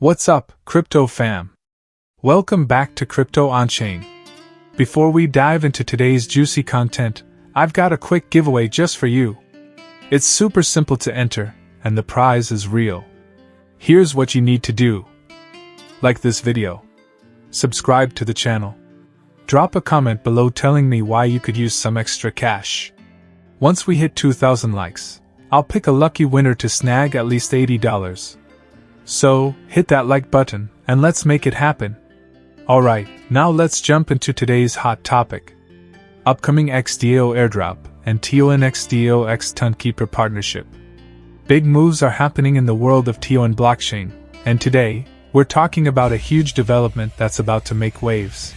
What's up, crypto fam? Welcome back to Crypto OnChain. Before we dive into today's juicy content, I've got a quick giveaway just for you. It's super simple to enter, and the prize is real. Here's what you need to do. Like this video. Subscribe to the channel. Drop a comment below telling me why you could use some extra cash. Once we hit 2,000 likes, I'll pick a lucky winner to snag at least $80. So, hit that like button, and let's make it happen. Alright, now let's jump into today's hot topic. Upcoming XDAO Airdrop and TONxDAO x Tonkeeper partnership. Big moves are happening in the world of TON blockchain, and today, we're talking about a huge development that's about to make waves.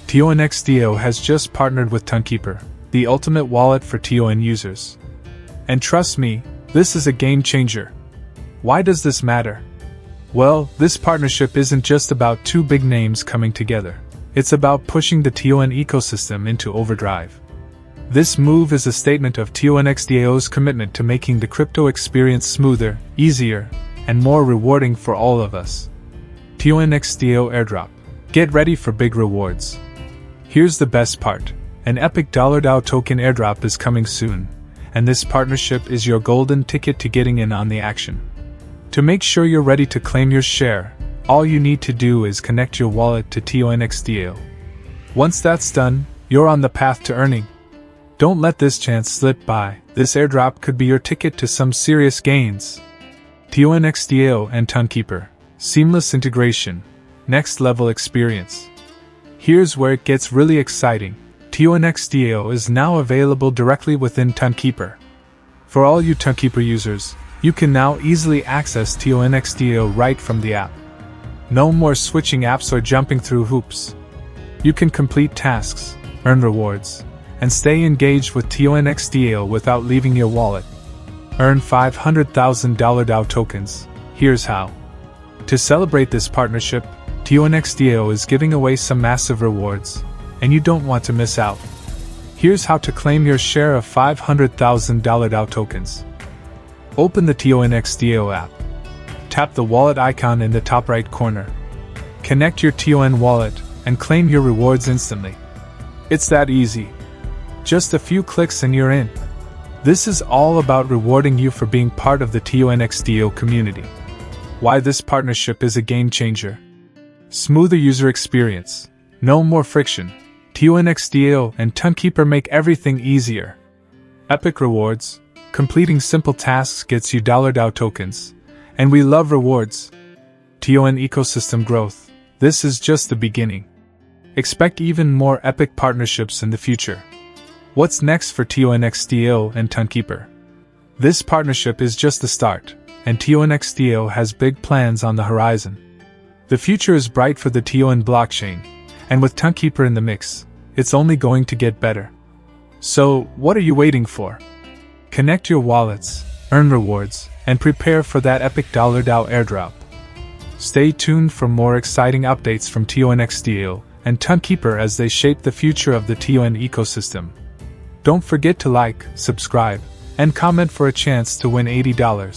TONxDAO has just partnered with Tonkeeper, the ultimate wallet for TON users. And trust me, this is a game changer. Why does this matter? Well, this partnership isn't just about two big names coming together. It's about pushing the TON ecosystem into overdrive. This move is a statement of TONxDAO's commitment to making the crypto experience smoother, easier, and more rewarding for all of us. TONxDAO Airdrop. Get ready for big rewards. Here's the best part. An epic $DAO token airdrop is coming soon, and this partnership is your golden ticket to getting in on the action. To make sure you're ready to claim your share, all you need to do is connect your wallet to TONxDAO. Once that's done, you're on the path to earning. Don't let this chance slip by. This airdrop could be your ticket to some serious gains. TONxDAO and Tonkeeper. Seamless integration. Next level experience. Here's where it gets really exciting. TONxDAO is now available directly within Tonkeeper. For all you Tonkeeper users, you can now easily access TONxDAO right from the app. No more switching apps or jumping through hoops. You can complete tasks, earn rewards, and stay engaged with TONxDAO without leaving your wallet. Earn 500,000 DAO tokens. Here's how. To celebrate this partnership, TONxDAO is giving away some massive rewards, and you don't want to miss out. Here's how to claim your share of 500,000 DAO tokens. Open the TONxDAO app. Tap the wallet icon in the top right corner. Connect your TON wallet and claim your rewards instantly. It's that easy. Just a few clicks and you're in. This is all about rewarding you for being part of the TONxDAO community. Why this partnership is a game changer. Smoother user experience. No more friction. TONxDAO and Tonkeeper make everything easier. Epic rewards. Completing simple tasks gets you $DAO tokens. And we love rewards. TON ecosystem growth. This is just the beginning. Expect even more epic partnerships in the future. What's next for TONxDAO and Tonkeeper? This partnership is just the start, and TONxDAO has big plans on the horizon. The future is bright for the TON blockchain, and with Tonkeeper in the mix, it's only going to get better. So, what are you waiting for? Connect your wallets, earn rewards, and prepare for that epic $DAO airdrop. Stay tuned for more exciting updates from TONxDAO and Tonkeeper as they shape the future of the TON ecosystem. Don't forget to like, subscribe, and comment for a chance to win $80.